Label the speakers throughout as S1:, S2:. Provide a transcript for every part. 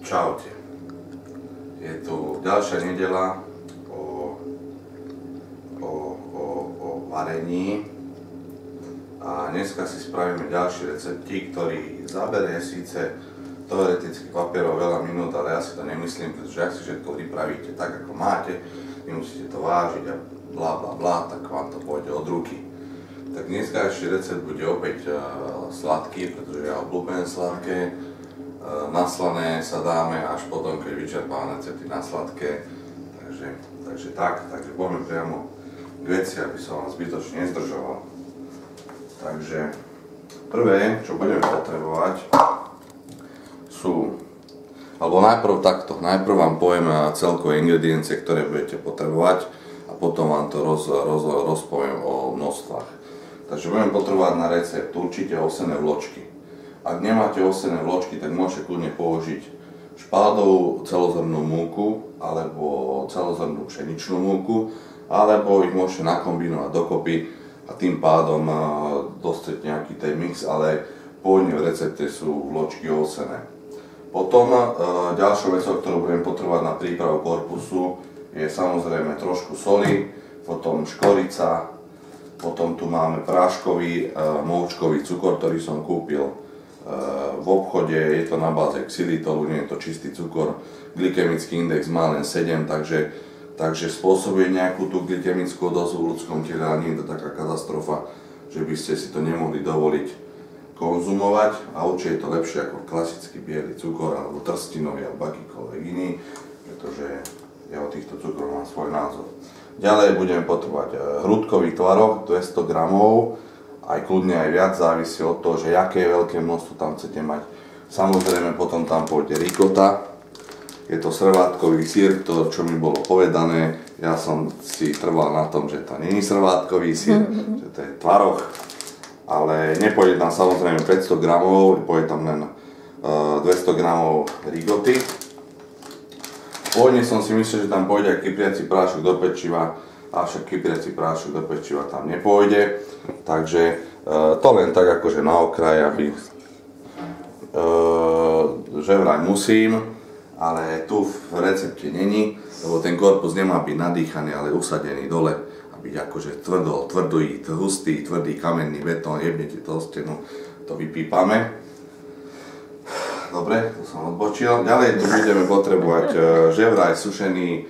S1: Čaute. Je tu ďalšia nedeľa o varení a dneska si spravíme ďalší receptík, ktorý zaberie síce teoreticky papierov veľa minút, ale ja si to nemyslím, pretože ak si všetko pripravíte tak, ako máte, nemusíte to vážiť a blá blá blá, tak vám to pôjde od ruky. Tak dneskajší recept bude opäť sladký, pretože ja obľúbujem sladké. Naslané sa dáme až potom, keď vyčerpáme recepty na sladké. Takže poďme priamo k veci, aby som vám zbytočne nezdržoval. Takže prvé, čo budeme potrebovať, sú, alebo najprv vám poviem celkové ingrediencie, ktoré budete potrebovať a potom vám to rozpoviem o množstvách. Takže budeme potrebovať na recept určite ovsené vločky. Ak nemáte ovsené vločky, tak môžete kľudne použiť špaldovú celozrnnú múku alebo celozrnnú pšeničnú múku, alebo ich môžete nakombinovať dokopy a tým pádom dostať nejaký ten mix, ale pôvodne v recepte sú vločky ovsené. Potom ďalšou vecou, ktorú budem potrebovať na prípravu korpusu, je samozrejme trošku soli, potom škorica, potom tu máme práškový moučkový cukor, ktorý som kúpil v obchode, je to na báze xylitolu, nie je to čistý cukor, glykemický index má len 7, takže spôsobuje nejakú tú glykemickú odozvu v ľudskom tele, ale nie je to taká katastrofa, že by ste si to nemohli dovoliť konzumovať a určite je to lepšie ako klasický biely cukor alebo trstinový alebo akýkoľvek iný, pretože ja o týchto cukroch mám svoj názor. Ďalej budeme potrebovať hrudkový tvaroh 200 gramov, aj kľudne aj viac, závisí od toho, že aké veľké množstvo tam chcete mať. Samozrejme potom tam pôjde ricota, je to srvátkový syr, to čo mi bolo povedané, ja som si trval na tom, že to nie je srvátkový syr, že to je tvaroh, ale nepôjde tam samozrejme 500 gramov, pôjde tam len 200 gramov rigoty. Pôvodne som si myslel, že tam pôjde aj kypriaci prášok do pečiva, avšak kypriaci prášok do pečiva tam nepôjde, takže to len tak akože na okraj, aby že vraj musím, ale tu v recepte není, lebo ten korpus nemá byť nadýchaný, ale usadený dole, aby akože tvrdý, hustý, tvrdý kamenný betón, jebnete to stenu, to vypípame. Dobre, to som odbočil. Ďalej tu budeme potrebovať že vraj sušený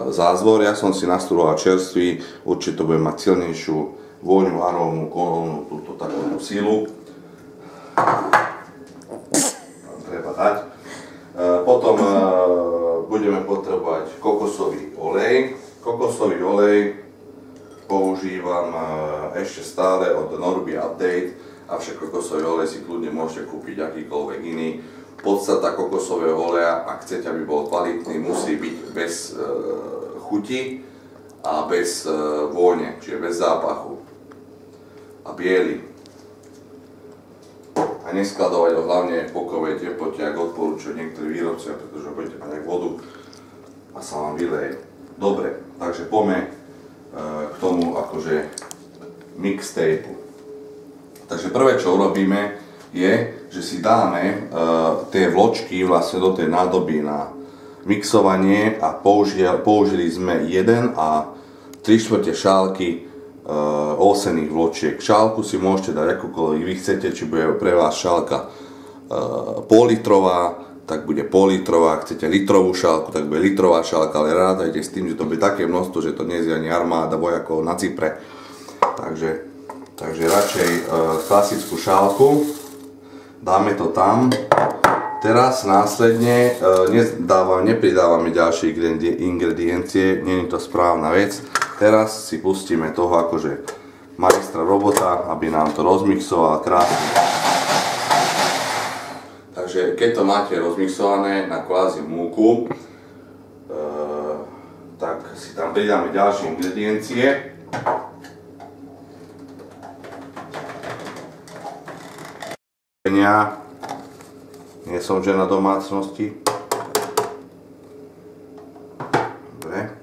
S1: zázvor, ja som si nastudoval čerstvý, určite to bude mať silnejšiu vôňu, arómu, kolónu, túto takúto silu. Treba dať. Potom budeme potrebovať kokosový olej. Kokosový olej používam ešte stále od Norby Update, avšak kokosový olej si kľudne môžete kúpiť akýkoľvek iný. Podstata kokosového oleja, ak chcete, aby bol kvalitný, musí byť bez chuti a bez vône, čiže bez zápachu a biely. A neskladovať ho hlavne v pokovej teplote, ako odporúčajú niektorí výrobcovia, pretože budete mať aj vodu a sa vám vyleje. Dobre, takže poďme k tomu akože mixtapeu. Takže prvé, čo urobíme, je, že si dáme tie vločky vlastne do tej nádoby na mixovanie a použili sme 1 a 3/4 šálky ovsených vločiek. Šálku si môžete dať akúkoľvek vy chcete, či bude pre vás šálka pol-litrová, tak bude pol-litrová, ak chcete litrovú šálku, tak bude litrová šálka, ale rátajte s tým, že to bude také množstvo, že to nezje ani armáda vojakov na Cypre. Takže radšej klasickú šálku. Dáme to tam. Teraz následne nepridávame ďalšie ingrediencie, nie je to správna vec. Teraz si pustíme toho akože majstra robota, aby nám to rozmixoval krásne. Takže keď to máte rozmixované na kvázi múku, tak si tam pridáme ďalšie ingrediencie. Nie som žena domácnosti. Dobre.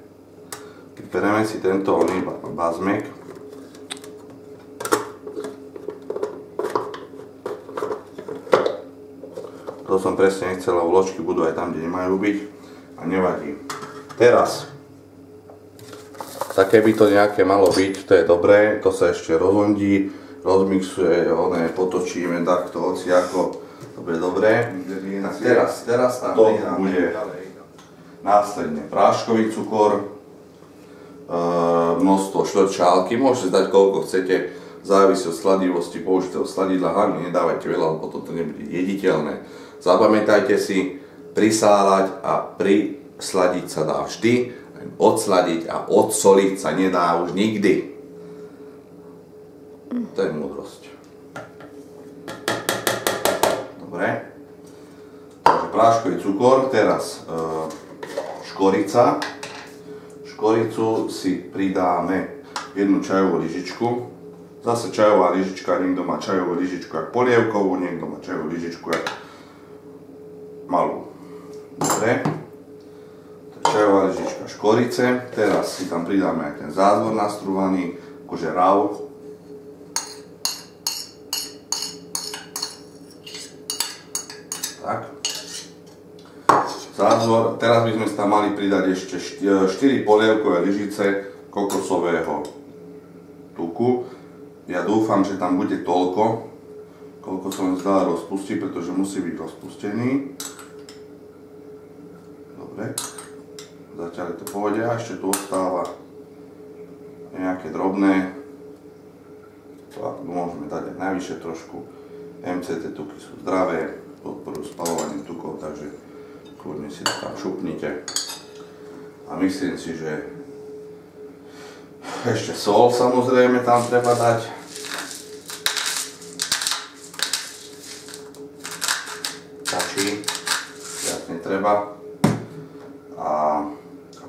S1: Bereme si tento oný bazmek. To som presne nechcel, lebo vločky budú aj tam, kde nemajú byť. A nevadí. Teraz. Také by to nejaké malo byť, to je dobré. To sa ešte rozhondí, rozmixuje, potočíme takto, hociako. To bude dobré. Teraz to bude následne práškový cukor, množstvo štvrť šálky, môžete dať koľko chcete, závisí od sladivosti použitého sladidla, hlavne nedávajte veľa, lebo toto nebude jediteľné. Zapamätajte si, prisáľať a prisladiť sa dá vždy, odsladiť a odsoliť sa nedá už nikdy. To je múdrosť. Dobre. Takže práškový cukor, teraz škorica. Škoricu si pridáme 1 čajovú lyžičku. Zase čajová lyžička, niekto má čajovú lyžičku jak polievkovú, niekto má čajovú lyžičku jak malú. Dobre. Čajová lyžička škorice. Teraz si tam pridáme aj ten zázvor nastrúhaný, akože raw. Tak. Zázvor. Teraz by sme si tam mali pridať ešte 4 polievkové lyžice kokosového tuku. Ja dúfam, že tam bude toľko, koľko som zdal rozpustiť, pretože musí byť rozpustený. Dobre. Zatiaľ je to pohode a ešte tu ostáva nejaké drobné. Môžeme dať aj najvyššie trošku. MCT tuky sú zdravé, podporujú spaľovanie tukov, takže kľudne si to tam šupnite. A myslím si, že ešte sol samozrejme tam treba dať. Stačí, viac netreba. A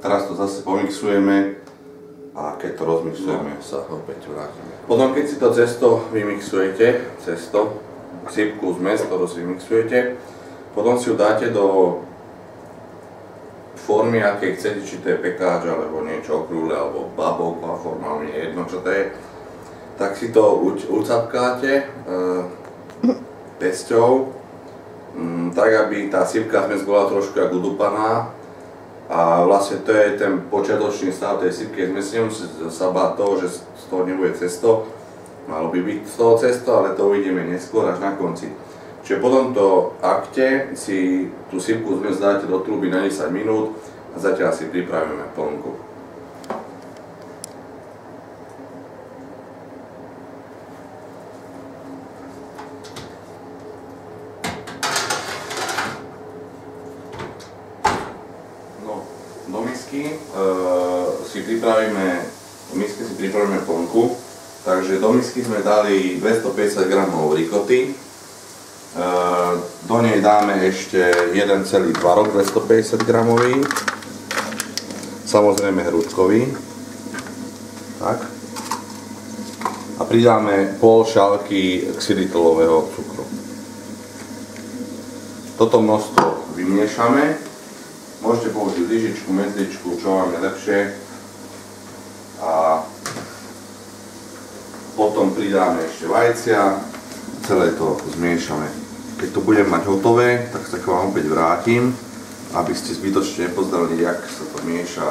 S1: teraz to zase pomixujeme a keď to rozmixujeme, sa opäť vrátime. Potom keď si to cesto vymixujete, sypku, zmes, ktorú si vymixujete, potom si ju dáte do formy, aké chcete, či to je pekáč, alebo niečo okrúhle, alebo babovková forma, mi je jedno, čo to je. Tak si to ucapkáte pesťou, tak aby tá sypka zmes bola trošku jak udupaná. A vlastne to je ten počiatočný stav tej sypky zmesi, nemusí sa báť toho, že z toho nebude cesto. Malo by byť z toho cesto, ale to uvidíme neskôr až na konci. Čiže po tomto akte si tú sypku zmes dáte do truby na 10 minút a zatiaľ si pripravíme plnku. Do misky si pripravíme plnku, takže do misky sme dali 250 g rikoty, do nej dáme ešte jeden celý tvarok 250 g, samozrejme hručkový, tak. A pridáme pol šálky xylitylového cukru. Toto množstvo vymiešame. Môžete použiť lyžičku, medzličku, čo vám je lepšie. A potom pridáme ešte vajcia, celé to zmiešame. Keď to budem mať hotové, tak sa k vám opäť vrátim, aby ste zbytočne nepozerali, jak sa to mieša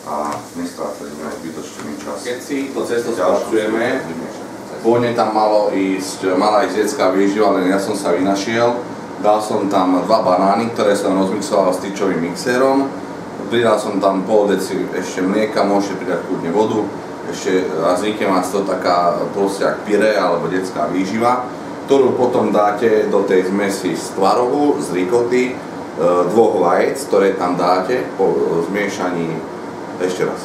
S1: a nestrácali sme aj zbytočný čas. Keď si to cesto spracujeme, pôvodne tam mala ísť detská výživa, len ja som sa vynašiel. Dal som tam 2 banány, ktoré som rozmixoval s tyčovým mixérom. Pridal som tam pol deci ešte mlieka, môžete pridať kľudne vodu. Ešte a zvykne vás to taká proste jak pyré alebo detská výživa, ktorú potom dáte do tej zmesi z tvarohu, z rikoty, 2 vajec, ktoré tam dáte po zmiešaní. Ešte raz.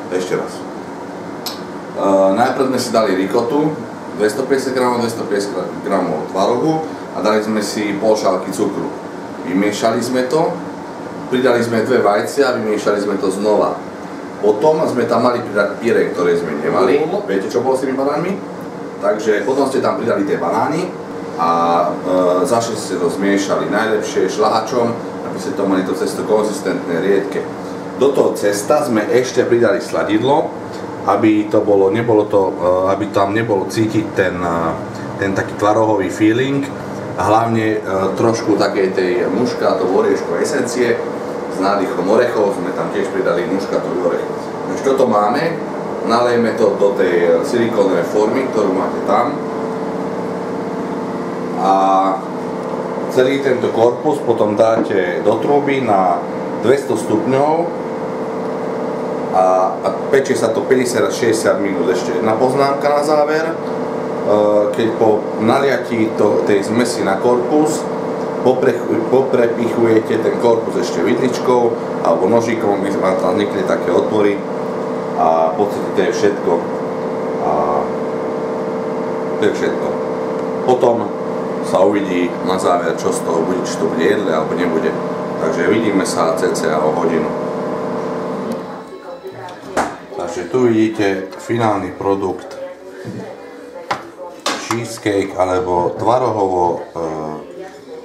S1: Ešte raz. Najprv sme si dali rikotu, 250 g, 250 g tvarohu a dali sme si pol šálky cukru. Vymiešali sme to, pridali sme 2 vajcia a vymiešali sme to znova. Potom sme tam mali pridať pyré, ktoré sme nemali. Viete, čo bolo s tými banánmi? Takže potom ste tam pridali tie banány a začali ste to zmiešali. Najlepšie šľahačom, aby ste to mali to cesto konzistentné, riedke. Do toho cesta sme ešte pridali sladidlo aby to bolo, aby tam nebolo cítiť ten taký tvarohový feeling a hlavne trošku takej tej muškátovo-orieškovej esencie s nádychom orechov, sme tam tiež pridali muškátový orech. Takže toto máme, nalejme to do tej silikónovej formy, ktorú máte tam a celý tento korpus potom dáte do trúby na 200 stupňov a pečie sa to 50 až 60 minút. Ešte jedna poznámka na záver. Keď po naliatí tej zmesi na korpus poprepichujete ten korpus ešte vidličkou alebo nožíkom, by vám tam vznikli také otvory a pocítite všetko. A to je všetko. Potom sa uvidí na záver, čo z toho bude, či to bude jedle alebo nebude. Takže vidíme sa cca o hodinu. Takže tu vidíte finálny produkt cheesecake alebo tvarohovo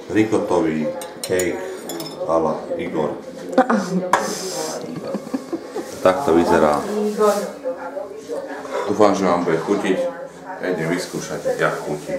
S1: rikotový cake a la Igor. Tak to vyzerá. Dúfam, že vám bude chutiť. Ja idem vyskúšať, jak chutí.